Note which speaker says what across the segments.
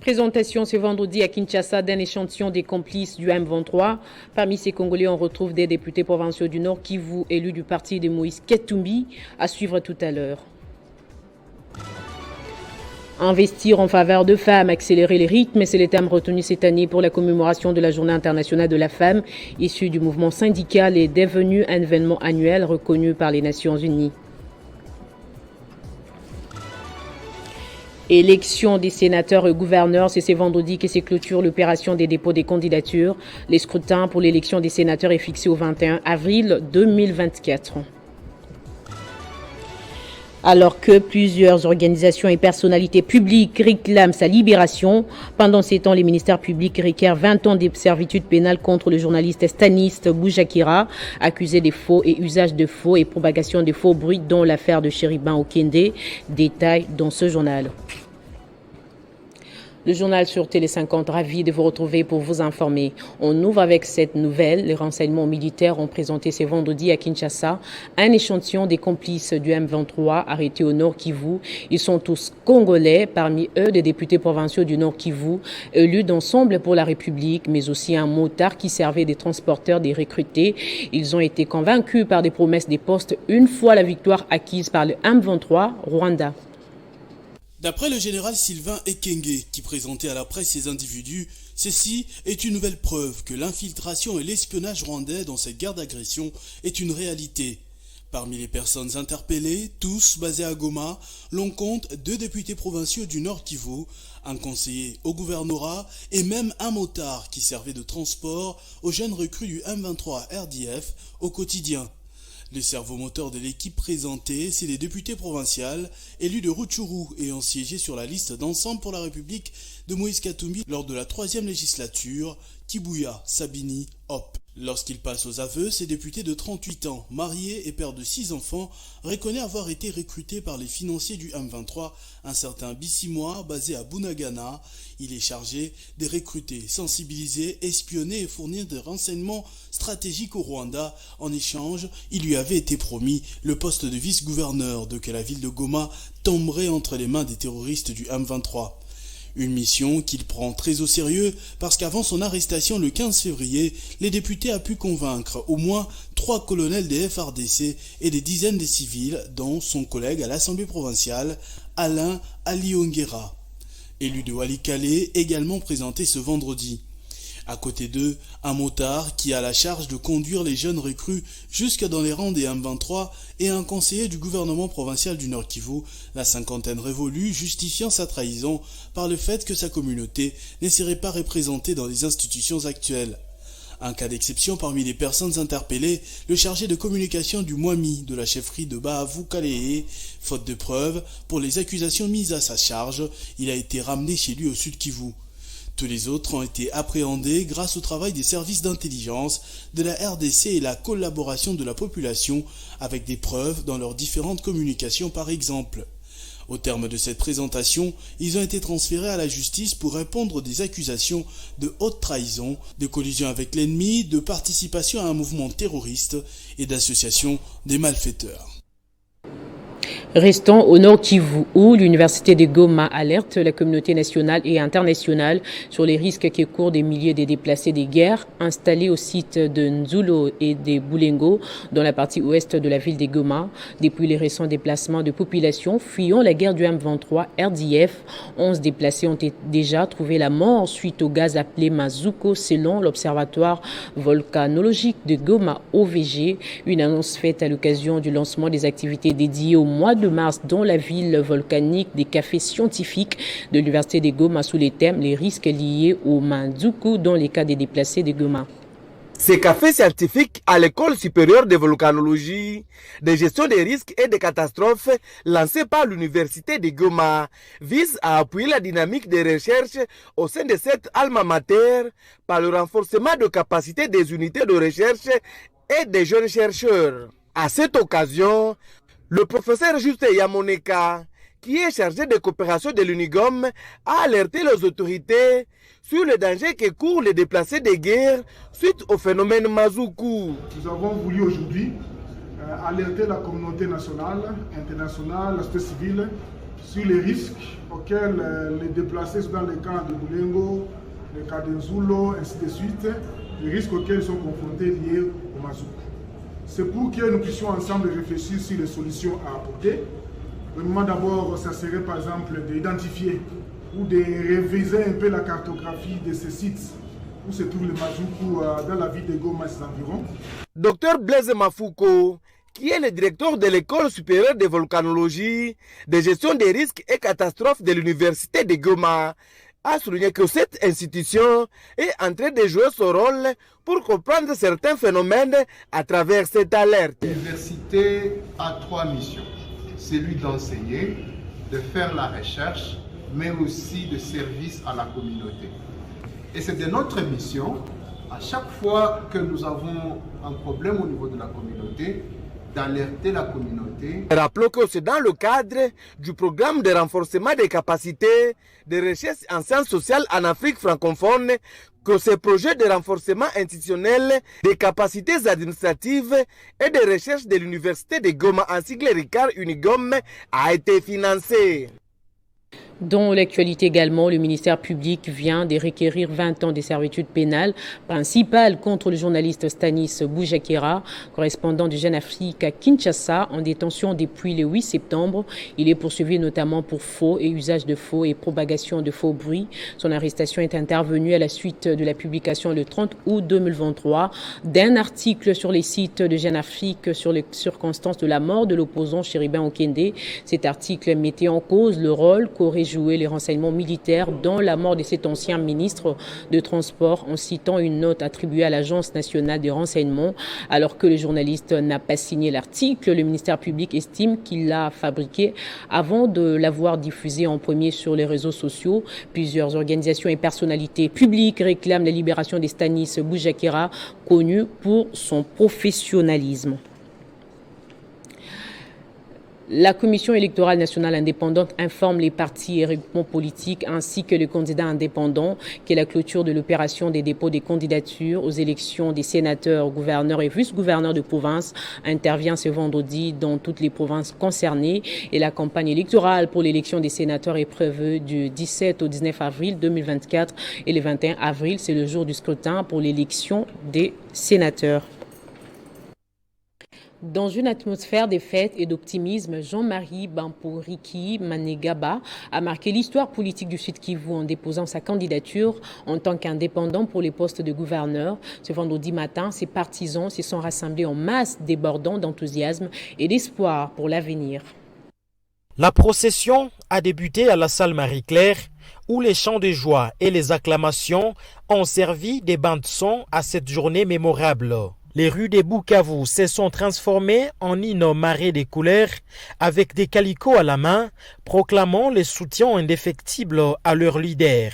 Speaker 1: Présentation ce vendredi à Kinshasa d'un échantillon des complices du M23. Parmi ces Congolais, on retrouve des députés provinciaux du Nord Kivu, élus du parti de Moïse Katumbi, à suivre tout à l'heure. Investir en faveur de femmes, accélérer les rythmes, c'est le thème retenu cette année pour la commémoration de la Journée internationale de la femme, issue du mouvement syndical et devenu un événement annuel reconnu par les Nations Unies. Élection des sénateurs et gouverneurs, c'est ce vendredi que se clôture l'opération des dépôts des candidatures. Les scrutins pour l'élection des sénateurs est fixé au 21 avril 2024. Alors que plusieurs organisations et personnalités publiques réclament sa libération, pendant ces temps, les ministères publics requièrent 20 ans de servitude pénale contre le journaliste Stanis Boujakira, accusé de faux et usage de faux et propagation de faux bruits dans l'affaire de Chéribin Okende. Détail dans ce journal. Le journal sur Télé 50, ravi de vous retrouver pour vous informer. On ouvre avec cette nouvelle. Les renseignements militaires ont présenté ce vendredi à Kinshasa un échantillon des complices du M23 arrêtés au Nord Kivu. Ils sont tous congolais, parmi eux des députés provinciaux du Nord Kivu, élus d'Ensemble pour la République, mais aussi un motard qui servait des transporteurs des recrutés. Ils ont été convaincus par des promesses des postes une fois la victoire acquise par le M23 Rwanda.
Speaker 2: D'après le général Sylvain Ekenge, qui présentait à la presse ces individus, ceci est une nouvelle preuve que l'infiltration et l'espionnage rwandais dans cette guerre d'agression est une réalité. Parmi les personnes interpellées, tous basés à Goma, l'on compte 2 députés provinciaux du Nord Kivu, un conseiller au gouvernorat et même un motard qui servait de transport aux jeunes recrues du M23 RDF au quotidien. Le cerveau moteur de l'équipe présentée, c'est les députés provinciaux élus de Rutshuru ayant siégé sur la liste d'Ensemble pour la République de Moïse Katumbi lors de la 3e législature, Kibuya Sabini Hop. Lorsqu'il passe aux aveux, ces députés de 38 ans, mariés et père de 6 enfants, reconnaît avoir été recruté par les financiers du M23, un certain Bissimois basé à Bunagana. Il est chargé de recruter, sensibiliser, espionner et fournir des renseignements stratégiques au Rwanda. En échange, il lui avait été promis le poste de vice-gouverneur de que la ville de Goma tomberait entre les mains des terroristes du M23. Une mission qu'il prend très au sérieux parce qu'avant son arrestation le 15 février, les députés ont pu convaincre au moins 3 colonels des FRDC et des dizaines de civils, dont son collègue à l'Assemblée provinciale, Alain Aliongera. Élu de Walikale, également présenté ce vendredi. À côté d'eux, un motard qui a la charge de conduire les jeunes recrues jusque dans les rangs des M23 et un conseiller du gouvernement provincial du Nord Kivu, la cinquantaine révolue, justifiant sa trahison par le fait que sa communauté ne serait pas représentée dans les institutions actuelles. Un cas d'exception parmi les personnes interpellées, le chargé de communication du Mwami de la chefferie de Bahavu-Kalehe, faute de preuves, pour les accusations mises à sa charge, il a été ramené chez lui au Sud Kivu. Tous les autres ont été appréhendés grâce au travail des services d'intelligence de la RDC et la collaboration de la population avec des preuves dans leurs différentes communications par exemple. Au terme de cette présentation, ils ont été transférés à la justice pour répondre des accusations de haute trahison, de collusion avec l'ennemi, de participation à un mouvement terroriste et d'association des malfaiteurs.
Speaker 1: Restons au Nord Kivu où l'Université de Goma alerte la communauté nationale et internationale sur les risques qui courent des milliers de déplacés des guerres installés au site de Nzulo et de Bulengo dans la partie ouest de la ville de Goma. Depuis les récents déplacements de population fuyant la guerre du M23 RDF, 11 déplacés ont déjà trouvé la mort suite au gaz appelé Mazuko selon l'Observatoire volcanologique de Goma OVG. Une annonce faite à l'occasion du lancement des activités dédiées au mois de mars dans la ville volcanique des cafés scientifiques de l'Université de Goma sous les thèmes les risques liés au Mazuko dans les cas des déplacés de Goma.
Speaker 3: Ces cafés scientifiques à l'École supérieure de volcanologie, de gestion des risques et des catastrophes lancés par l'Université de Goma visent à appuyer la dynamique des recherches au sein de cette alma mater par le renforcement de capacités des unités de recherche et des jeunes chercheurs. À cette occasion, le professeur Juste Yamoneka, qui est chargé de coopération de l'UNIGOM, a alerté les autorités sur le danger que courent les déplacés de guerre suite au phénomène Mazuko.
Speaker 4: Nous avons voulu aujourd'hui alerter la communauté nationale, internationale, la société civile sur les risques auxquels les déplacés sont dans les camps de Boulengo, les camps de Nzulo, ainsi de suite, les risques auxquels ils sont confrontés liés au mazout. C'est pour que nous puissions ensemble réfléchir sur les solutions à apporter. Premièrement, d'abord, ça serait par exemple d'identifier ou de réviser un peu la cartographie de ces sites où se trouve le Mazoukou dans la ville de Goma et ses environs.
Speaker 3: Docteur Blaise Mafouko, qui est le directeur de l'École supérieure de volcanologie, de gestion des risques et catastrophes de l'Université de Goma, a souligné que cette institution est en train de jouer son rôle pour comprendre certains phénomènes à travers cette alerte.
Speaker 5: L'université a 3 missions. Celui d'enseigner, de faire la recherche, mais aussi de service à la communauté. Et c'est de notre mission, à chaque fois que nous avons un problème au niveau de la communauté, d'alerter la communauté.
Speaker 3: Rappelons que c'est dans le cadre du programme de renforcement des capacités de recherche en sciences sociales en Afrique francophone que ce projet de renforcement institutionnel des capacités administratives et de recherche de l'Université de Goma, en sigle Ricard Unigom, a été financé.
Speaker 1: Dans l'actualité également, le ministère public vient de requérir 20 ans de servitude pénale principale contre le journaliste Stanis Boujakera, correspondant du Jeune Afrique à Kinshasa, en détention depuis le 8 septembre. Il est poursuivi notamment pour faux et usage de faux et propagation de faux bruits. Son arrestation est intervenue à la suite de la publication le 30 août 2023 d'un article sur les sites de Jeune Afrique sur les circonstances de la mort de l'opposant Chéribin Okende. Cet article mettait en cause le rôle qu'aurait joué les renseignements militaires dans la mort de cet ancien ministre de Transport, en citant une note attribuée à l'Agence nationale des renseignements. Alors que le journaliste n'a pas signé l'article, le ministère public estime qu'il l'a fabriqué avant de l'avoir diffusé en premier sur les réseaux sociaux. Plusieurs organisations et personnalités publiques réclament la libération de Stanis Boujakera, connu pour son professionnalisme. La Commission électorale nationale indépendante informe les partis et regroupements politiques ainsi que les candidats indépendants que la clôture de l'opération des dépôts des candidatures aux élections des sénateurs, gouverneurs et vice-gouverneurs de province intervient ce vendredi dans toutes les provinces concernées et la campagne électorale pour l'élection des sénateurs est prévue du 17 au 19 avril 2024 et le 21 avril, c'est le jour du scrutin pour l'élection des sénateurs. Dans une atmosphère de fête et d'optimisme, Jean-Marie Bamporiki Manegaba a marqué l'histoire politique du Sud-Kivu en déposant sa candidature en tant qu'indépendant pour les postes de gouverneur. Ce vendredi matin, ses partisans se sont rassemblés en masse, débordant d'enthousiasme et d'espoir pour l'avenir.
Speaker 6: La procession a débuté à la salle Marie-Claire, où les chants de joie et les acclamations ont servi des bandes-sons à cette journée mémorable. Les rues de Bukavu se sont transformées en une marée de couleurs avec des calicots à la main, proclamant le soutien indéfectible à leur leader.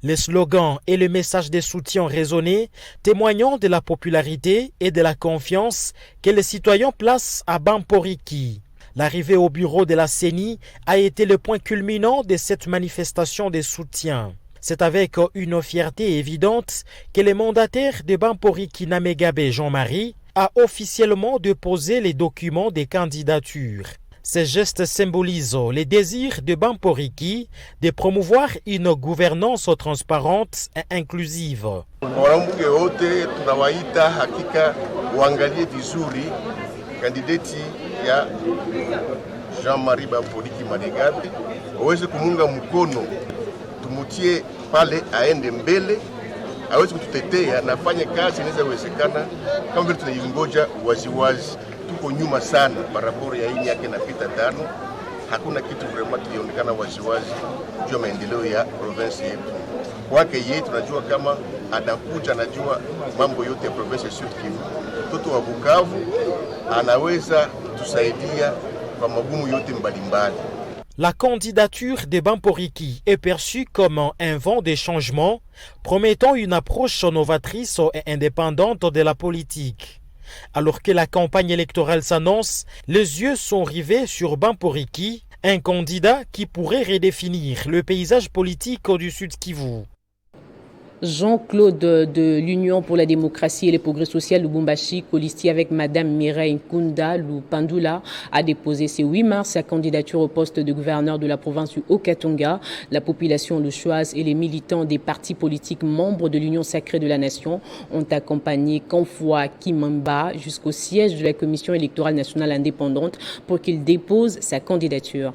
Speaker 6: Les slogans et le message de soutien résonnaient, témoignant de la popularité et de la confiance que les citoyens placent à Bamporiki. L'arrivée au bureau de la CENI a été le point culminant de cette manifestation de soutien. C'est avec une fierté évidente que le mandataire de Bamporiki Namegabe Jean-Marie a officiellement déposé les documents des candidatures. Ces gestes symbolisent le désir de Bamporiki de promouvoir une gouvernance transparente et inclusive.
Speaker 7: Wanabunge wote tunawaita hakika uangalie vizuri kandidati ya Jean-Marie Bamporiki Manegaba waweze kumunga mkono, tumutie pale aende mbele, aweze kututetea na afanye kazi inawezekana kama vile tunaingoja waziwazi. Tuko nyuma sana barabara ya hii yake na pita 5, hakuna kitu vraiment kilionekana waziwazi juu ya maendeleo ya province yetu. Kwake yeye tunajua kama anakuja, anajua mambo yote ya province ya Sud Kivu. Mtoto wa Bukavu anaweza tusaidia kwa magumu yote mbalimbali.
Speaker 6: La candidature de Bamporiki est perçue comme un vent de changement, promettant une approche novatrice et indépendante de la politique. Alors que la campagne électorale s'annonce, les yeux sont rivés sur Bamporiki, un candidat qui pourrait redéfinir le paysage politique du Sud Kivu.
Speaker 1: Jean-Claude de l'Union pour la démocratie et le progrès social Lubumbashi, colistier avec Madame Mireille Nkunda Lupandula, a déposé ce 8 mars sa candidature au poste de gouverneur de la province du Haut-Katanga. La population lushoise et les militants des partis politiques membres de l'Union sacrée de la nation ont accompagné Konfwa Kimamba jusqu'au siège de la Commission électorale nationale indépendante pour qu'il dépose sa candidature.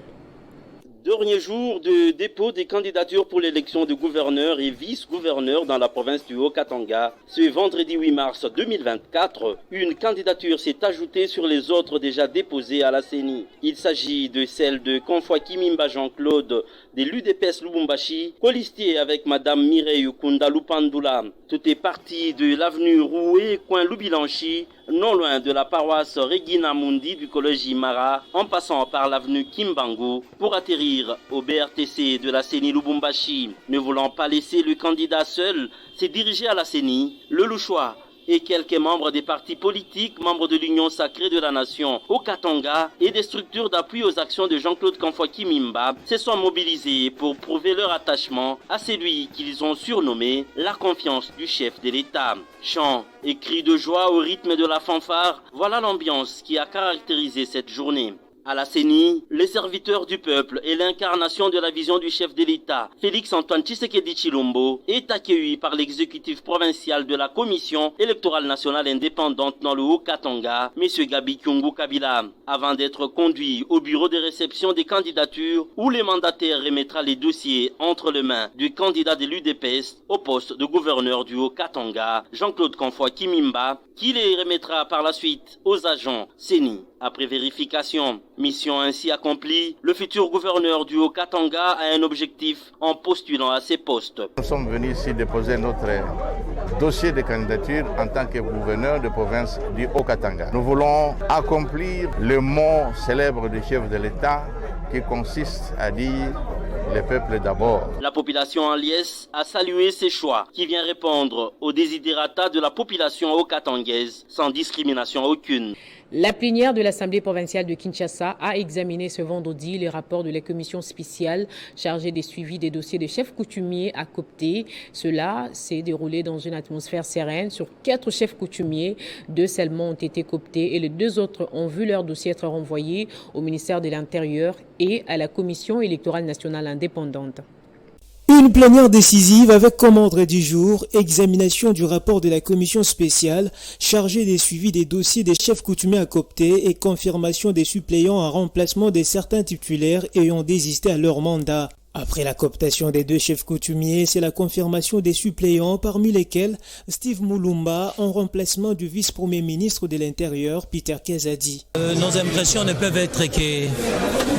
Speaker 8: Dernier jour de dépôt des candidatures pour l'élection de gouverneur et vice-gouverneur dans la province du Haut-Katanga. Ce vendredi 8 mars 2024, une candidature s'est ajoutée sur les autres déjà déposées à la CENI. Il s'agit de celle de Konfwa Kimimba Jean-Claude de l'UDPS Lubumbashi, colistier avec Madame Mireille Nkunda Lupandula. Tout est parti de l'avenue Roué, coin Lubilanchi, non loin de la paroisse Regina Mundi du collège Imara, en passant par l'avenue Kimbangu, pour atterrir au BRTC de la CENI Lubumbashi. Ne voulant pas laisser le candidat seul, s'est dirigé à la CENI, le Louchois et quelques membres des partis politiques, membres de l'Union sacrée de la nation au Katanga et des structures d'appui aux actions de Jean-Claude Konfwa Kimimba se sont mobilisés pour prouver leur attachement à celui qu'ils ont surnommé la confiance du chef de l'État. Chants et cris de joie au rythme de la fanfare, voilà l'ambiance qui a caractérisé cette journée. À la CENI, les serviteurs du peuple et l'incarnation de la vision du chef de l'État, Félix-Antoine Tshisekedi Tshilombo, est accueilli par l'exécutif provincial de la Commission électorale nationale indépendante dans le Haut-Katanga, M. Gabi Kyungu Kabila, avant d'être conduit au bureau de réception des candidatures où les mandataires remettra les dossiers entre les mains du candidat de l'UDPS au poste de gouverneur du Haut-Katanga, Jean-Claude Konfwa Kimimba, qui les remettra par la suite aux agents CENI après vérification. Mission ainsi accomplie, le futur gouverneur du Haut-Katanga a un objectif en postulant à ces postes.
Speaker 9: Nous sommes venus ici déposer notre dossier de candidature en tant que gouverneur de province du Haut-Katanga. Nous voulons accomplir le mot célèbre du chef de l'État qui consiste à dire le peuple d'abord.
Speaker 8: La population en liesse a salué ces choix qui vient répondre aux desiderata de la population haut-katangaise sans discrimination aucune.
Speaker 1: La plénière de l'Assemblée provinciale de Kinshasa a examiné ce vendredi les rapports de la commission spéciale chargée des suivis des dossiers des chefs coutumiers à Copté. Cela s'est déroulé dans une atmosphère sereine. Sur 4 chefs coutumiers, 2 seulement ont été cooptés et les 2 autres ont vu leur dossier être renvoyé au ministère de l'Intérieur et à la Commission électorale nationale indépendante.
Speaker 10: Une plénière décisive avec comme ordre du jour, examination du rapport de la commission spéciale chargée des suivis des dossiers des chefs coutumiers à Copté et confirmation des suppléants en remplacement de certains titulaires ayant désisté à leur mandat. Après la cooptation des 2 chefs coutumiers, c'est la confirmation des suppléants, parmi lesquels Steve Mulumba, en remplacement du vice-premier ministre de l'Intérieur, Peter Kezadi.
Speaker 11: Nos impressions ne peuvent être que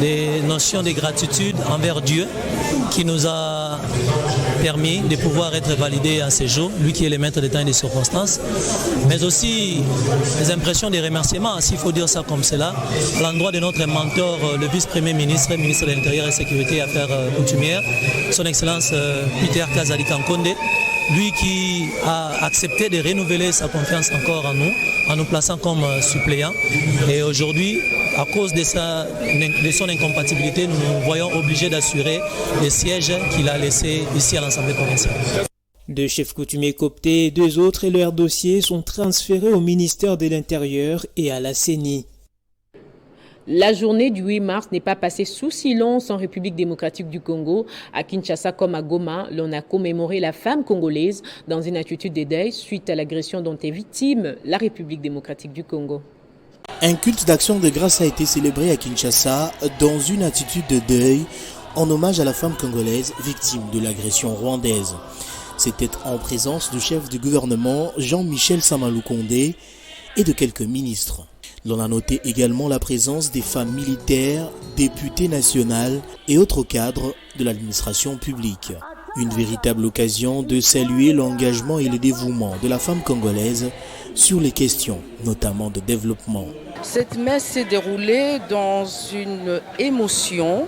Speaker 11: des notions de gratitude envers Dieu qui nous a permis de pouvoir être validés à ce jour, lui qui est le maître des temps et des circonstances, mais aussi des impressions de remerciements, s'il faut dire ça comme cela, à l'endroit de notre mentor, le vice-premier ministre, ministre de l'Intérieur et Sécurité et Affaires coutumières, son Excellence Peter Kezadi Kankonde, lui qui a accepté de renouveler sa confiance encore en nous plaçant comme suppléant. Et aujourd'hui, à cause de son incompatibilité, nous nous voyons obligés d'assurer les sièges qu'il a laissés ici à l'Assemblée provinciale.
Speaker 10: 2 chefs coutumiers cooptés et 2 autres et leurs dossiers sont transférés au ministère de l'Intérieur et à la CENI.
Speaker 1: La journée du 8 mars n'est pas passée sous silence en République démocratique du Congo. À Kinshasa comme à Goma, l'on a commémoré la femme congolaise dans une attitude de deuil suite à l'agression dont est victime la République démocratique du Congo.
Speaker 12: Un culte d'action de grâce a été célébré à Kinshasa dans une attitude de deuil en hommage à la femme congolaise victime de l'agression rwandaise. C'était en présence du chef du gouvernement Jean-Michel Samaloukonde et de quelques ministres. L'on a noté également la présence des femmes militaires, députés nationales et autres cadres de l'administration publique. Une véritable occasion de saluer l'engagement et le dévouement de la femme congolaise sur les questions, notamment de développement.
Speaker 13: Cette messe s'est déroulée dans une émotion,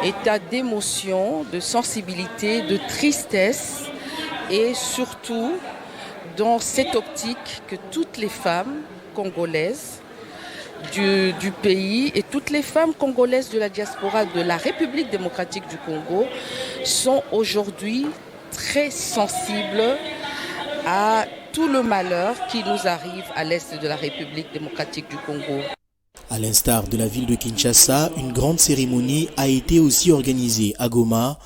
Speaker 13: état d'émotion, de sensibilité, de tristesse et surtout dans cette optique que toutes les femmes congolaises du pays et toutes les femmes congolaises de la diaspora de la République démocratique du Congo sont aujourd'hui très sensible à tout le malheur qui nous arrive à l'est de la République démocratique du Congo.
Speaker 12: À l'instar de la ville de Kinshasa, une grande cérémonie a été aussi organisée à Goma,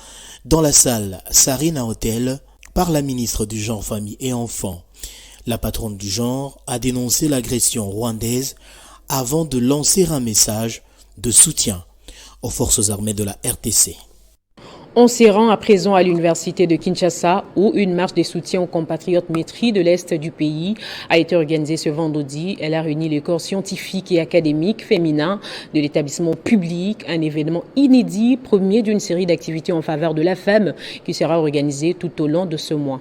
Speaker 12: dans la salle Sarina Hotel, par la ministre du Genre, Famille et Enfants. La patronne du genre a dénoncé l'agression rwandaise avant de lancer un message de soutien aux forces armées de la RTC.
Speaker 1: On se rend à présent à l'université de Kinshasa où une marche de soutien aux compatriotes maîtris de l'Est du pays a été organisée ce vendredi. Elle a réuni les corps scientifiques et académiques féminins de l'établissement public, un événement inédit, premier d'une série d'activités en faveur de la femme qui sera organisée tout au long de ce mois.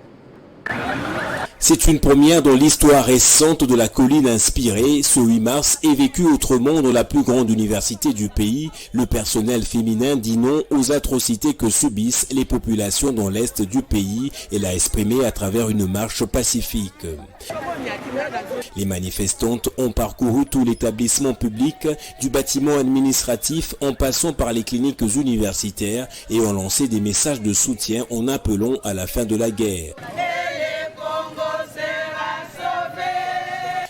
Speaker 14: C'est une première dans l'histoire récente de la colline inspirée. Ce 8 mars est vécu autrement dans la plus grande université du pays. Le personnel féminin dit non aux atrocités que subissent les populations dans l'est du pays et l'a exprimé à travers une marche pacifique. Les manifestantes ont parcouru tout l'établissement public, du bâtiment administratif en passant par les cliniques universitaires et ont lancé des messages de soutien en appelant à la fin de la guerre.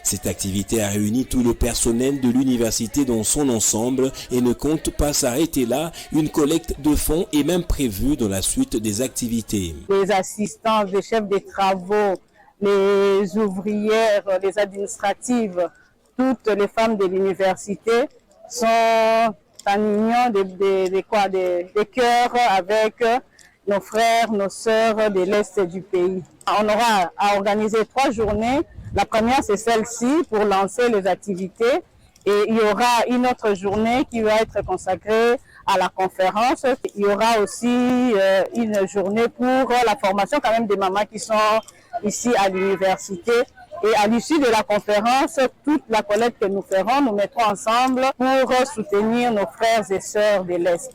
Speaker 14: Cette activité a réuni tout le personnel de l'université dans son ensemble et ne compte pas s'arrêter là. Une collecte de fonds est même prévue dans la suite des activités.
Speaker 15: Les assistants, les chefs des travaux, les ouvrières, les administratives, toutes les femmes de l'université sont en union des cœurs avec nos frères, nos sœurs de l'Est du pays. On aura à organiser 3 journées. La première, c'est celle-ci pour lancer les activités. Et il y aura une autre journée qui va être consacrée à la conférence. Il y aura aussi une journée pour la formation quand même des mamans qui sont ici à l'université. Et à l'issue de la conférence, toute la collecte que nous ferons, nous mettrons ensemble pour soutenir nos frères et sœurs de l'Est.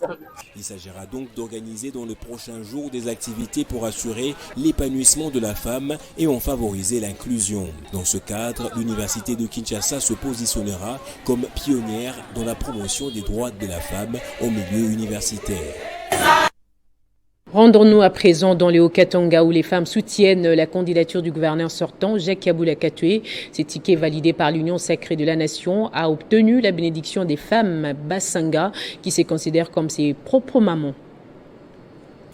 Speaker 14: Il s'agira donc d'organiser dans le prochain jour des activités pour assurer l'épanouissement de la femme et en favoriser l'inclusion. Dans ce cadre, l'université de Kinshasa se positionnera comme pionnière dans la promotion des droits de la femme au milieu universitaire.
Speaker 1: Rendons-nous à présent dans le Haut-Katanga où les femmes soutiennent la candidature du gouverneur sortant, Jacques Kabula Katoué. Ce ticket validé par l'Union sacrée de la Nation a obtenu la bénédiction des femmes Basanga qui se considèrent comme ses propres mamans.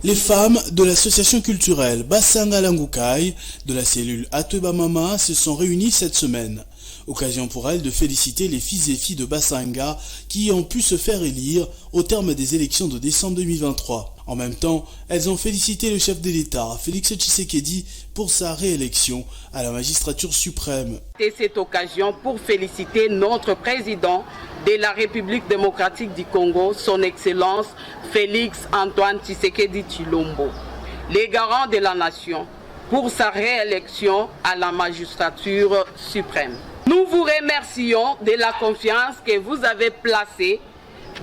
Speaker 2: Les femmes de l'association culturelle Basanga Langukai de la cellule Ateba Mama se sont réunies cette semaine. Occasion pour elles de féliciter les fils et filles de Basanga qui ont pu se faire élire au terme des élections de décembre 2023. En même temps, elles ont félicité le chef de l'État, Félix Tshisekedi, pour sa réélection à la magistrature suprême.
Speaker 16: C'est cette occasion pour féliciter notre président de la République démocratique du Congo, son Excellence Félix Antoine Tshisekedi Tshilombo, les garants de la nation, pour sa réélection à la magistrature suprême. Nous vous remercions de la confiance que vous avez placée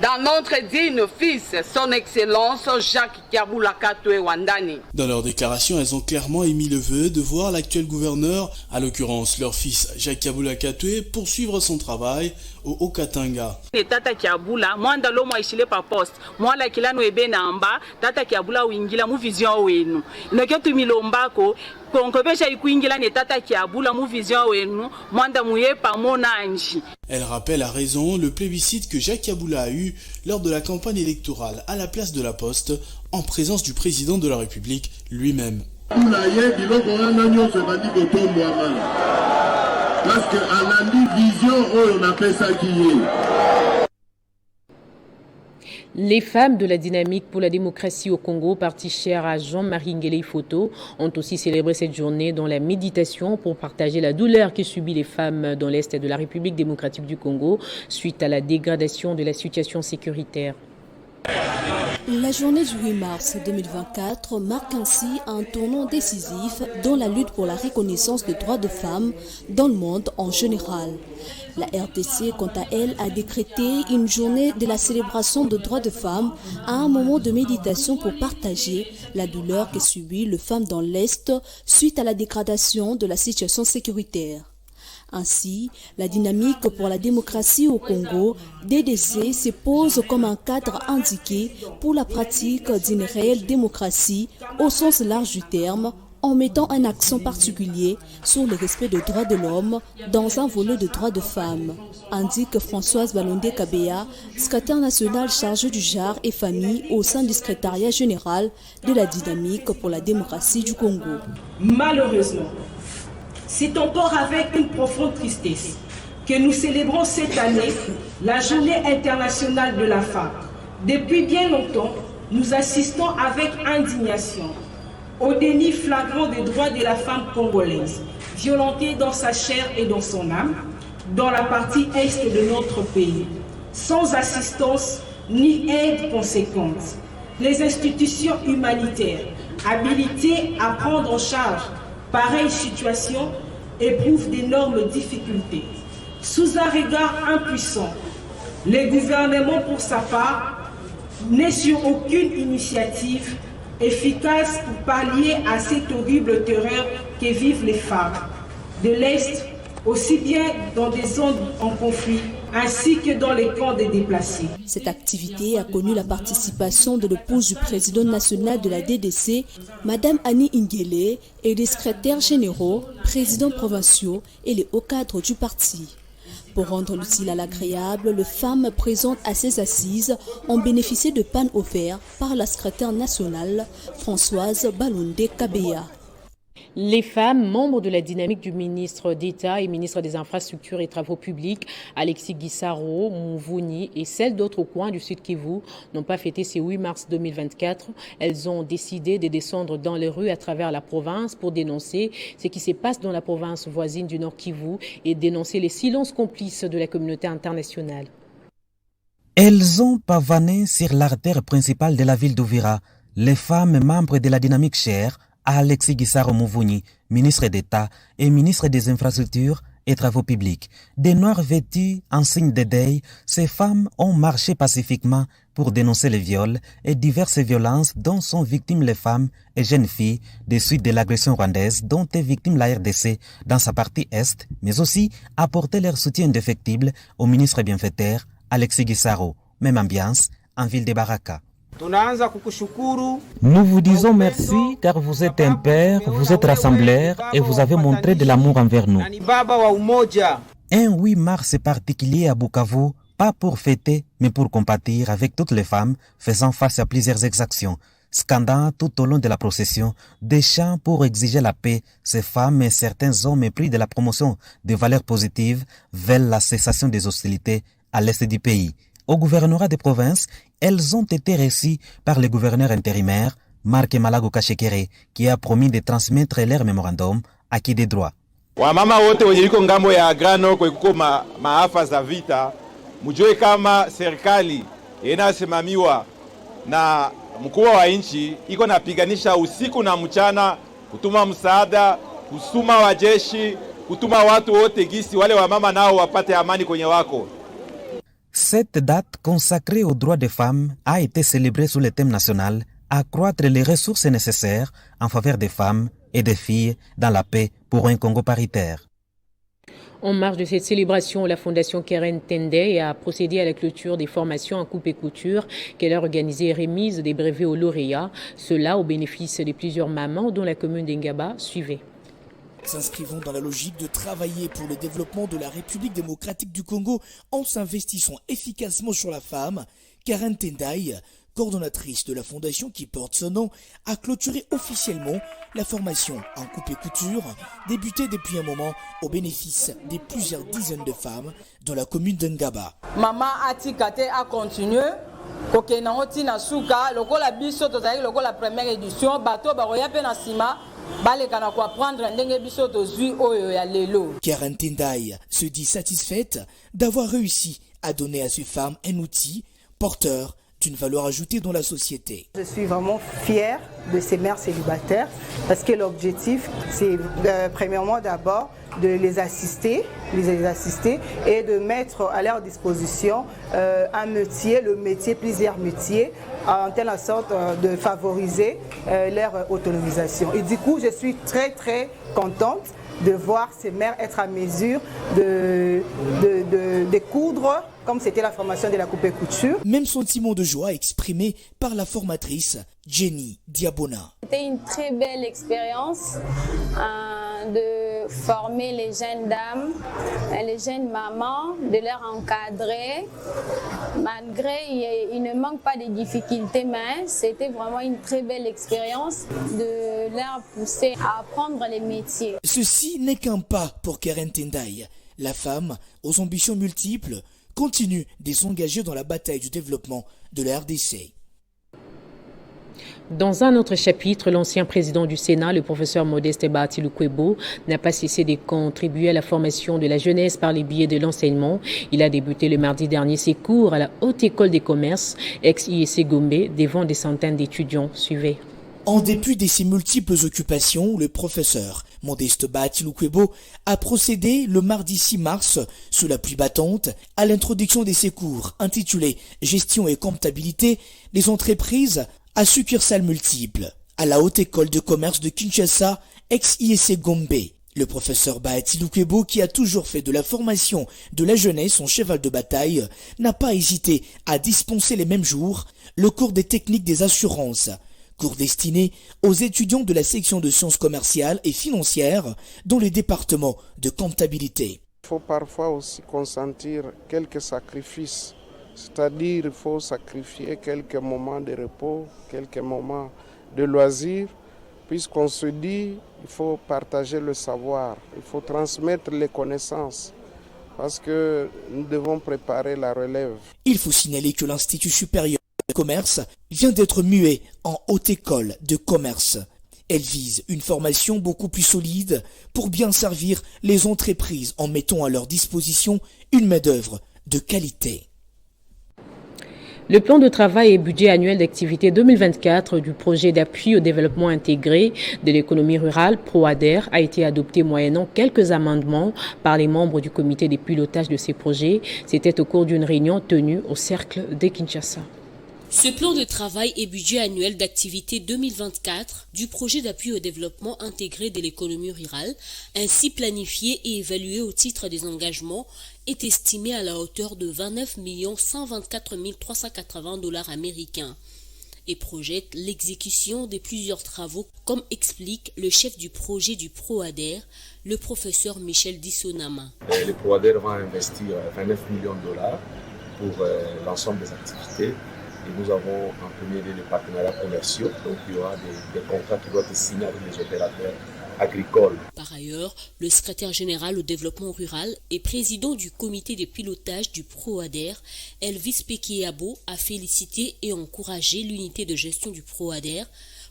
Speaker 16: dans notre digne fils, son Excellence Jacques Kabula Katoué Wandani.
Speaker 2: Dans leur déclaration, elles ont clairement émis le vœu de voir l'actuel gouverneur, à l'occurrence leur fils Jacques Kabula Katoué, poursuivre son travail au Haut-Katanga.
Speaker 17: Tata Kabula, mwanda lo mwaishile pa poste, mwala kilano ebe namba, Tata Kabula uingila mu vision wenu. Inoketu milombako, konkopesha ikuingila ne Tata Kabula mu vision wenu, mwanda muye pa monanji.
Speaker 2: Elle rappelle à raison le plébiscite que Jacques Kabula a eu lors de la campagne électorale à la place de la Poste, en présence du président de la République lui-même.
Speaker 18: Parce que à la vision, on appelle ça qui est.
Speaker 1: Les femmes de la dynamique pour la démocratie au Congo, parti cher à Jean-Marie Nguele Photo, ont aussi célébré cette journée dans la méditation pour partager la douleur que subissent les femmes dans l'Est de la République démocratique du Congo suite à la dégradation de la situation sécuritaire.
Speaker 19: La journée du 8 mars 2024 marque ainsi un tournant décisif dans la lutte pour la reconnaissance des droits de femmes dans le monde en général. La RDC, quant à elle, a décrété une journée de la célébration des droits de femmes à un moment de méditation pour partager la douleur que subissent les femmes dans l'Est suite à la dégradation de la situation sécuritaire. Ainsi, la dynamique pour la démocratie au Congo, DDC, se pose comme un cadre indiqué pour la pratique d'une réelle démocratie au sens large du terme, en mettant un accent particulier sur le respect des droits de l'homme dans un volet de droits de femmes, indique Françoise Balondé Kabea, secrétaire nationale chargée du genre et famille au sein du secrétariat général de la dynamique pour la démocratie du Congo.
Speaker 20: Malheureusement, c'est encore avec une profonde tristesse que nous célébrons cette année la Journée internationale de la femme. Depuis bien longtemps, nous assistons avec indignation au déni flagrant des droits de la femme congolaise, violentée dans sa chair et dans son âme, dans la partie est de notre pays, sans assistance ni aide conséquente. Les institutions humanitaires habilitées à prendre en charge pareille situation éprouvent d'énormes difficultés. Sous un regard impuissant, le gouvernement, pour sa part, n'est sur aucune initiative efficace pour pallier à cette horrible terreur que vivent les femmes de l'Est, aussi bien dans des zones en conflit, ainsi que dans les camps des déplacés.
Speaker 19: Cette activité a connu la participation de l'épouse du président national de la DDC, Madame Annie Ingele, et des secrétaires généraux, présidents provinciaux et les hauts cadres du parti. Pour rendre l'utile à l'agréable, les femmes présentes à ces assises ont bénéficié de pannes offerts par la secrétaire nationale Françoise Balondé Kabea.
Speaker 1: Les femmes membres de la dynamique du ministre d'État et ministre des Infrastructures et Travaux publics, Alexis Gisaro, Mouvouni et celles d'autres coins du Sud Kivu n'ont pas fêté ce 8 mars 2024. Elles ont décidé de descendre dans les rues à travers la province pour dénoncer ce qui se passe dans la province voisine du Nord Kivu et dénoncer les silences complices de la communauté internationale.
Speaker 21: Elles ont pavané sur l'artère principale de la ville d'Uvira. Les femmes membres de la dynamique chère Alexis Gisaro Mouvouni, ministre d'État et ministre des Infrastructures et Travaux publics. Des noirs vêtus en signe de deuil, ces femmes ont marché pacifiquement pour dénoncer les viols et diverses violences dont sont victimes les femmes et jeunes filles des suites de l'agression rwandaise dont est victime la RDC dans sa partie Est, mais aussi apporter leur soutien indéfectible au ministre bienfaiteur Alexis Gisaro. Même ambiance en ville de Baraka. Nous vous disons merci car vous êtes un père, vous êtes rassembleur et vous avez montré de l'amour envers nous. Un 8 mars particulier à Bukavu, pas pour fêter mais pour compatir avec toutes les femmes faisant face à plusieurs exactions. Scandant tout au long de la procession, des chants pour exiger la paix, ces femmes et certains hommes épris de la promotion des valeurs positives veulent la cessation des hostilités à l'est du pays. Au gouvernorat des provinces, elles ont été reçues par le gouverneur intérimaire, Marc Malago Kashekere, qui a promis de transmettre leur mémorandum acquis des droits.
Speaker 22: Wamama wote wenye liko ngambo ya agano kwa kuko maafa za vita, mjue kama serikali inasimamiwa na mkuu wa nchi iko napiganisha usiku na mchana kutuma msaada, kusuma wajeshi, kutuma watu wote gisi wale wamama nao wapate amani kwenye wako.
Speaker 21: Cette date consacrée aux droits des femmes a été célébrée sous le thème national « Accroître les ressources nécessaires en faveur des femmes et des filles dans la paix pour un Congo paritaire ».
Speaker 1: En marge de cette célébration, la Fondation Keren Tendai a procédé à la clôture des formations en coupe et couture qu'elle a organisées et remise des brevets aux lauréats, cela au bénéfice de plusieurs mamans dont la commune d'Engaba suivait.
Speaker 12: S'inscrivant dans la logique de travailler pour le développement de la République démocratique du Congo en s'investissant efficacement sur la femme, Karen Tendai, coordonnatrice de la fondation qui porte son nom, a clôturé officiellement la formation en coupe et couture, débutée depuis un moment au bénéfice des plusieurs dizaines de femmes dans la commune d'Engaba.
Speaker 23: Maman Atikate a continué. Kokenangoti na suka, lokola biso tozali lokola première édition, bato baroya pe na sima.
Speaker 12: Karen Tendai se dit satisfaite d'avoir réussi à donner à ces femmes un outil porteur d'une valeur ajoutée dans la société.
Speaker 24: Je suis vraiment fière de ces mères célibataires parce que l'objectif, c'est premièrement d'abord de les assister et de mettre à leur disposition un métier, plusieurs métiers, en telle sorte de favoriser leur autonomisation. Et du coup, je suis très très contente de voir ces mères être à mesure de coudre, comme c'était la formation de la coupe et couture.
Speaker 12: Même sentiment de joie exprimé par la formatrice Jenny Diabona.
Speaker 3: C'était une très belle expérience de former les jeunes dames, les jeunes mamans, de leur encadrer. Malgré, il ne manque pas de difficultés, mais c'était vraiment une très belle expérience de leur pousser à apprendre les métiers.
Speaker 12: Ceci n'est qu'un pas pour Keren Tendai. La femme, aux ambitions multiples, continue de s'engager dans la bataille du développement de la RDC.
Speaker 1: Dans un autre chapitre, l'ancien président du Sénat, le professeur Modeste Bahati Lukwebo, n'a pas cessé de contribuer à la formation de la jeunesse par les biais de l'enseignement. Il a débuté le mardi dernier ses cours à la Haute École des Commerces, ex-IEC Gombe, devant des centaines d'étudiants. Suivez.
Speaker 12: En dépit de ses multiples occupations, le professeur Modeste Bahati Lukwebo a procédé le mardi 6 mars, sous la pluie battante, à l'introduction de ses cours intitulés « Gestion et comptabilité des entreprises » à succursales multiples, à la Haute École de Commerce de Kinshasa, ex-IEC Gombe. Le professeur Bahati Lukwebo, qui a toujours fait de la formation de la jeunesse son cheval de bataille, n'a pas hésité à dispenser les mêmes jours le cours des techniques des assurances, cours destiné aux étudiants de la section de sciences commerciales et financières dans le département de comptabilité.
Speaker 4: Il faut parfois aussi consentir quelques sacrifices. C'est-à-dire qu'il faut sacrifier quelques moments de repos, quelques moments de loisirs, puisqu'on se dit qu'il faut partager le savoir, il faut transmettre les connaissances, parce que nous devons préparer la relève.
Speaker 12: Il faut signaler que l'Institut supérieur de commerce vient d'être mué en Haute École de Commerce. Elle vise une formation beaucoup plus solide pour bien servir les entreprises en mettant à leur disposition une main-d'œuvre de qualité.
Speaker 1: Le plan de travail et budget annuel d'activité 2024 du projet d'appui au développement intégré de l'économie rurale PROADER a été adopté moyennant quelques amendements par les membres du comité de pilotage de ces projets. C'était au cours d'une réunion tenue au Cercle de Kinshasa.
Speaker 5: Ce plan de travail et budget annuel d'activité 2024 du projet d'appui au développement intégré de l'économie rurale, ainsi planifié et évalué au titre des engagements, est estimé à la hauteur de 29 124 380 $ américains et projette l'exécution de plusieurs travaux, comme explique le chef du projet du PROADER, le professeur Michel Dissonama.
Speaker 7: Le PROADER va investir 29 millions de dollars pour l'ensemble des activités. Et nous avons en premier lieu des partenariats commerciaux, donc il y aura des contrats qui doivent être signés avec les opérateurs agricoles.
Speaker 5: Par ailleurs, le secrétaire général au développement rural et président du comité de pilotage du PROADER, Elvis Pekiabo, a félicité et encouragé l'unité de gestion du PROADER,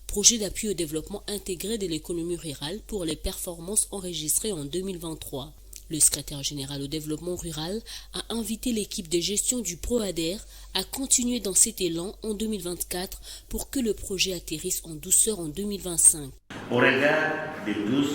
Speaker 5: projet d'appui au développement intégré de l'économie rurale pour les performances enregistrées en 2023. Le secrétaire général au développement rural a invité l'équipe de gestion du PROADER à continuer dans cet élan en 2024 pour que le projet atterrisse en douceur en 2025.
Speaker 25: Au regard de tous,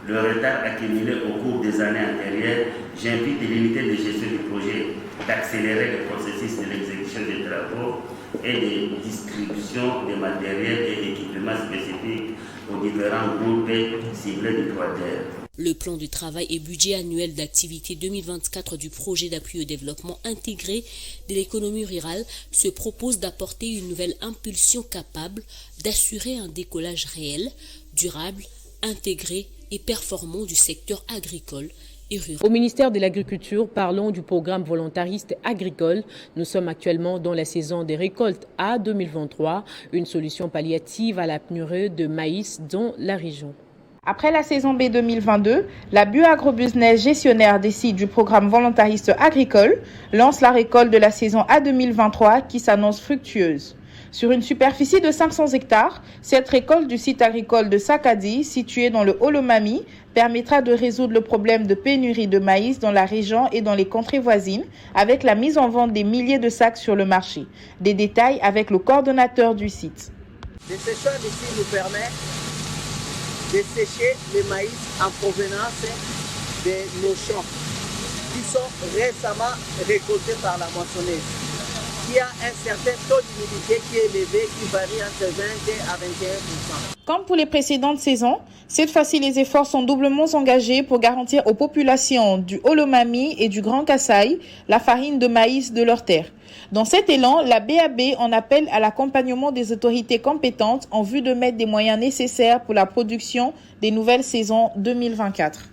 Speaker 25: le retard accumulé au cours des années antérieures, j'invite l'unité de gestion du projet d'accélérer le processus de l'exécution des travaux et de distribution des matériels et équipements spécifiques aux différents groupes ciblés du PROADER.
Speaker 5: Le plan de travail et budget annuel d'activité 2024 du projet d'appui au développement intégré de l'économie rurale se propose d'apporter une nouvelle impulsion capable d'assurer un décollage réel, durable, intégré et performant du secteur agricole et rural.
Speaker 1: Au ministère de l'Agriculture, parlons du programme volontariste agricole. Nous sommes actuellement dans la saison des récoltes A 2023, une solution palliative à la pénurie de maïs dans la région.
Speaker 26: Après la saison B 2022, la Buagrobusiness, gestionnaire des sites du programme volontariste agricole, lance la récolte de la saison A 2023 qui s'annonce fructueuse. Sur une superficie de 500 hectares, cette récolte du site agricole de Sakadi, situé dans le Holomami, permettra de résoudre le problème de pénurie de maïs dans la région et dans les contrées voisines, avec la mise en vente des milliers de sacs sur le marché. Des détails avec le coordonnateur du site.
Speaker 27: Le séchage ici nous permet de sécher le maïs en provenance de nos champs qui sont récemment récoltés par la moissonneuse, il y a un certain taux d'humidité qui est élevé, qui varie entre 20 à 21%.
Speaker 26: Comme pour les précédentes saisons, cette fois-ci les efforts sont doublement engagés pour garantir aux populations du Haut-Lomami et du Grand Kasaï la farine de maïs de leur terre. Dans cet élan, la BAB en appelle à l'accompagnement des autorités compétentes en vue de mettre des moyens nécessaires pour la production des nouvelles saisons 2024.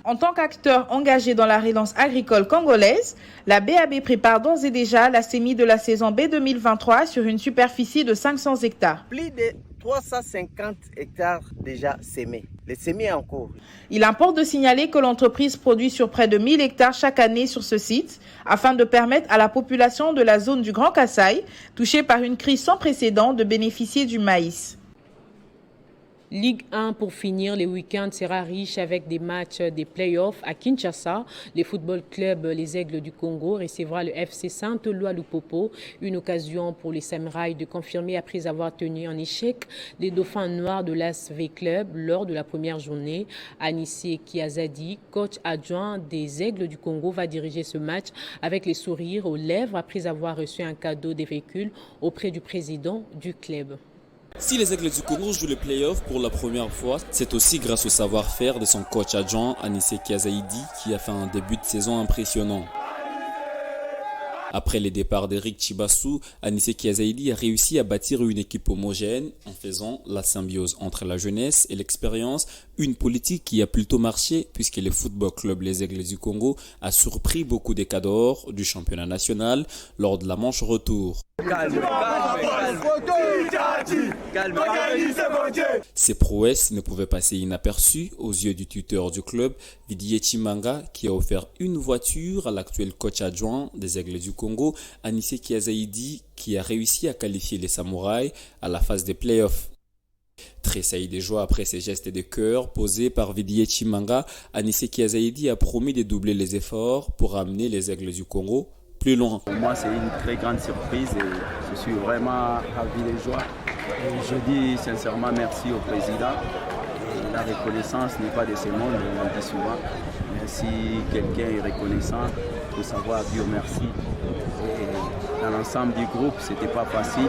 Speaker 26: En tant qu'acteur engagé dans la relance agricole congolaise, la BAB prépare d'ores et déjà la semis de la saison B 2023 sur une superficie de 500 hectares.
Speaker 27: Plus de 350 hectares déjà sémés. Les semis en cours.
Speaker 26: Il importe de signaler que l'entreprise produit sur près de 1000 hectares chaque année sur ce site, afin de permettre à la population de la zone du Grand Kasaï, touchée par une crise sans précédent, de bénéficier du maïs.
Speaker 1: Ligue 1 pour finir, les week-ends sera riche avec des matchs des playoffs à Kinshasa. Le football club Les Aigles du Congo recevra le FC Saint-Éloi Lupopo, une occasion pour les Samouraïs de confirmer après avoir tenu en échec les Dauphins Noirs de l'ASV Club lors de la première journée. Anissé Kiazadi, coach adjoint des Aigles du Congo, va diriger ce match avec les sourires aux lèvres après avoir reçu un cadeau des véhicules auprès du président du club.
Speaker 6: Si les Aigles du Congo jouent les playoffs pour la première fois, c'est aussi grâce au savoir-faire de son coach adjoint Anissé Kiazaidi qui a fait un début de saison impressionnant. Après les départs d'Eric Chibassou, Anissé Kiazaidi a réussi à bâtir une équipe homogène en faisant la symbiose entre la jeunesse et l'expérience, une politique qui a plutôt marché puisque le football club Les Aigles du Congo a surpris beaucoup des cadors du championnat national lors de la manche retour. Ces prouesses ne pouvaient passer inaperçues aux yeux du tuteur du club, Didier Chimanga, qui a offert une voiture à l'actuel coach adjoint des Aigles du Congo, Anissé Kiazaidi, qui a réussi à qualifier les Samouraïs à la phase des playoffs. Tressailli de joie après ces gestes de cœur posés par Didier Chimanga, Anissé Kiazaidi a promis de doubler les efforts pour amener les Aigles du Congo plus loin.
Speaker 8: Pour moi, c'est une très grande surprise et je suis vraiment ravi de joie. Et je dis sincèrement merci au président. Et la reconnaissance n'est pas de ce monde, on le dit souvent. Mais si quelqu'un est reconnaissant, il faut savoir dire merci. Et dans l'ensemble du groupe, ce n'était pas facile.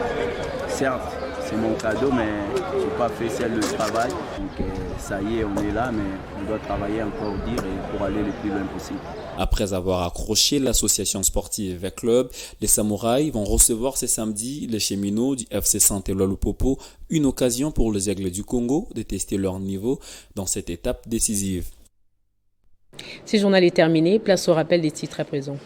Speaker 8: Certes, c'est mon cadeau, mais je n'ai pas fait seul le travail. Donc ça y est, on est là, mais on doit travailler encore dur et pour aller le plus loin possible.
Speaker 6: Après avoir accroché l'association sportive Club, les Samouraïs vont recevoir ce samedi les cheminots du FC Saint-Éloi Lupopo, une occasion pour les Aigles du Congo de tester leur niveau dans cette étape décisive.
Speaker 1: Ce journal est terminé, place au rappel des titres à présent.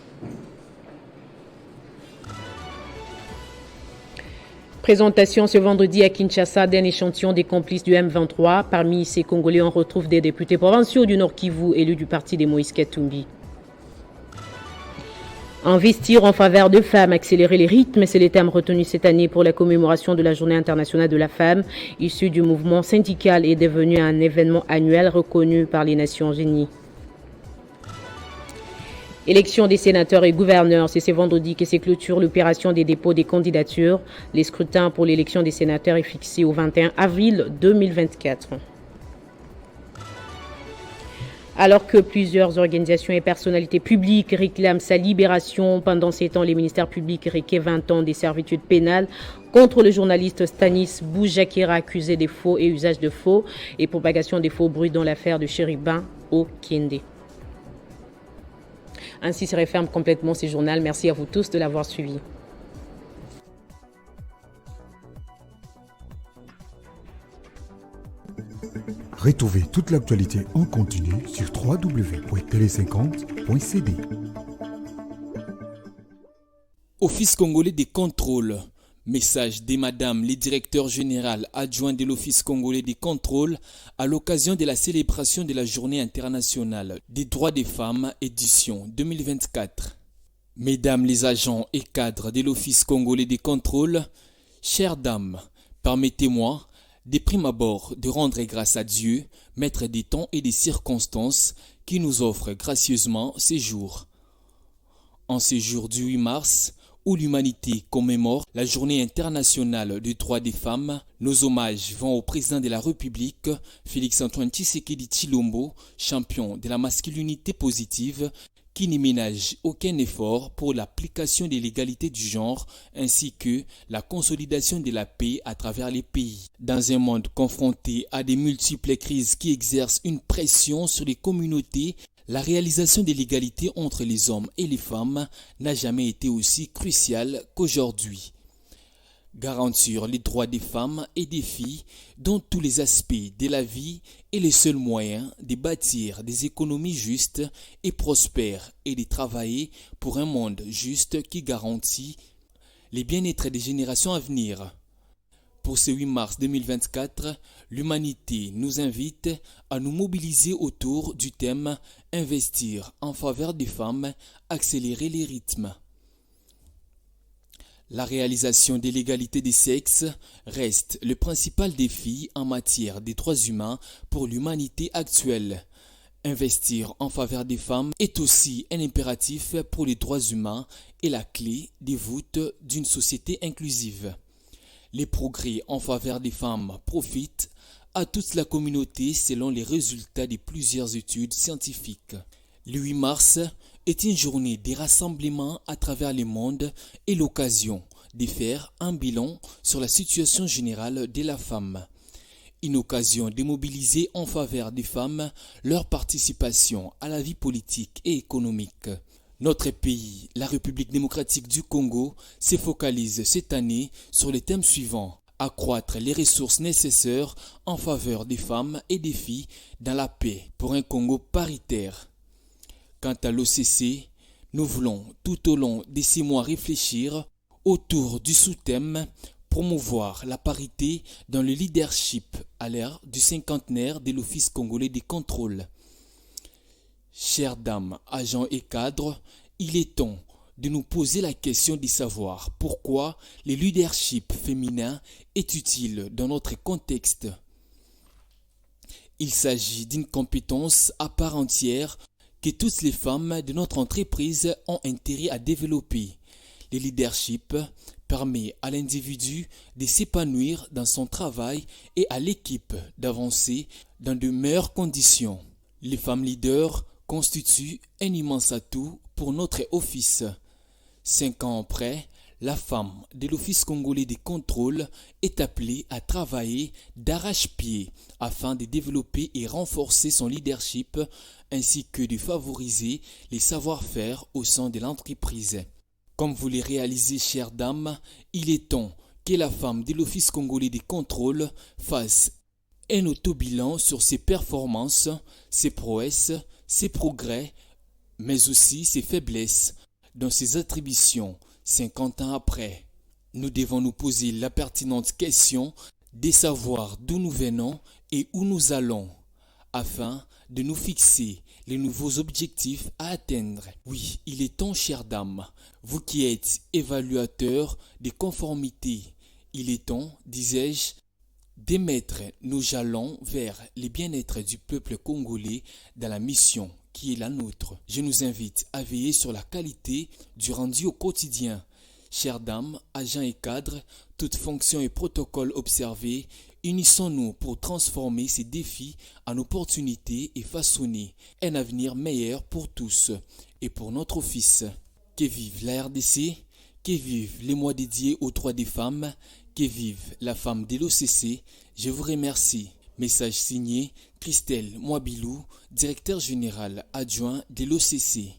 Speaker 1: Présentation ce vendredi à Kinshasa d'un échantillon des complices du M23. Parmi ces Congolais, on retrouve des députés provinciaux du Nord Kivu élus du parti des Moïse Katumbi. Investir en faveur de femmes, accélérer les rythmes, c'est le thème retenu cette année pour la commémoration de la Journée internationale de la femme, issue du mouvement syndical et devenu un événement annuel reconnu par les Nations Unies. Élection des sénateurs et gouverneurs, c'est ce vendredi que se clôture l'opération des dépôts des candidatures. Les scrutins pour l'élection des sénateurs est fixé au 21 avril 2024. Alors que plusieurs organisations et personnalités publiques réclament sa libération, pendant ces temps, les ministères publics requièrent 20 ans des servitudes pénales contre le journaliste Stanis Boujakira accusé des faux et usage de faux et propagation des faux bruits dans l'affaire de Chérubin au Kiende. Ainsi se referme complètement ce journal. Merci à vous tous de l'avoir suivi.
Speaker 9: Retrouvez toute l'actualité en continu sur www.tele50.cd.
Speaker 6: Office congolais des contrôles. Message des Madame les directeurs généraux adjoints de l'Office congolais des contrôles à l'occasion de la célébration de la Journée internationale des droits des femmes, édition 2024. Mesdames les agents et cadres de l'Office congolais des contrôles, chères dames, permettez-moi, de prime abord, de rendre grâce à Dieu, maître des temps et des circonstances, qui nous offre gracieusement ces jours. En ce jour du 8 mars, où l'humanité commémore la Journée internationale des droits des femmes, nos hommages vont au président de la République, Félix Antoine Tshisekedi Tshilombo, champion de la masculinité positive, qui ne ménage aucun effort pour l'application de l'égalité du genre ainsi que la consolidation de la paix à travers les pays. Dans un monde confronté à de multiples crises qui exercent une pression sur les communautés, la réalisation de l'égalité entre les hommes et les femmes n'a jamais été aussi cruciale qu'aujourd'hui. Garantir les droits des femmes et des filles dans tous les aspects de la vie est le seul moyen de bâtir des économies justes et prospères et de travailler pour un monde juste qui garantit le bien-être des générations à venir. Pour ce 8 mars 2024, l'humanité nous invite à nous mobiliser autour du thème « Investir en faveur des femmes, accélérer les rythmes ». La réalisation de l'égalité des sexes reste le principal défi en matière des droits humains pour l'humanité actuelle. Investir en faveur des femmes est aussi un impératif pour les droits humains et la clé des voûtes d'une société inclusive. Les progrès en faveur des femmes profitent à toute la communauté selon les résultats de plusieurs études scientifiques. Le 8 mars est une journée de rassemblement à travers le monde et l'occasion de faire un bilan sur la situation générale de la femme. Une occasion de mobiliser en faveur des femmes leur participation à la vie politique et économique. Notre pays, la République démocratique du Congo, se focalise cette année sur les thèmes suivants. Accroître les ressources nécessaires en faveur des femmes et des filles dans la paix pour un Congo paritaire. Quant à l'OCC, nous voulons tout au long de 6 mois réfléchir autour du sous-thème « Promouvoir la parité dans le leadership à l'ère du cinquantenaire de l'Office congolais des contrôles ». Chères dames, agents et cadres, il est temps de nous poser la question de savoir pourquoi le leadership féminin est utile dans notre contexte. Il s'agit d'une compétence à part entière que toutes les femmes de notre entreprise ont intérêt à développer. Le leadership permet à l'individu de s'épanouir dans son travail et à l'équipe d'avancer dans de meilleures conditions. Les femmes leaders constituent un immense atout pour notre office. 5 ans après, la femme de l'Office congolais des contrôles est appelée à travailler d'arrache-pied afin de développer et renforcer son leadership ainsi que de favoriser les savoir-faire au sein de l'entreprise. Comme vous le réalisez, chères dames, il est temps que la femme de l'Office congolais des contrôles fasse un autobilan sur ses performances, ses prouesses, ses progrès, mais aussi ses faiblesses dans ses attributions 50 ans après. Nous devons nous poser la pertinente question de savoir d'où nous venons et où nous allons, afin de nous fixer les nouveaux objectifs à atteindre. Oui, il est temps, chères dames, vous qui êtes évaluateurs des conformités, il est temps, disais-je, d'émettre nos jalons vers le bien-être du peuple congolais dans la mission qui est la nôtre. Je nous invite à veiller sur la qualité du rendu au quotidien. Chères dames, agents et cadres, toutes fonctions et protocoles observés, unissons-nous pour transformer ces défis en opportunités et façonner un avenir meilleur pour tous et pour notre office. Que vive la RDC, que vive les mois dédiés aux droits des femmes, que vive la femme de l'OCC. Je vous remercie. Message signé Christelle Mwabilou, directeur général adjoint de l'OCC.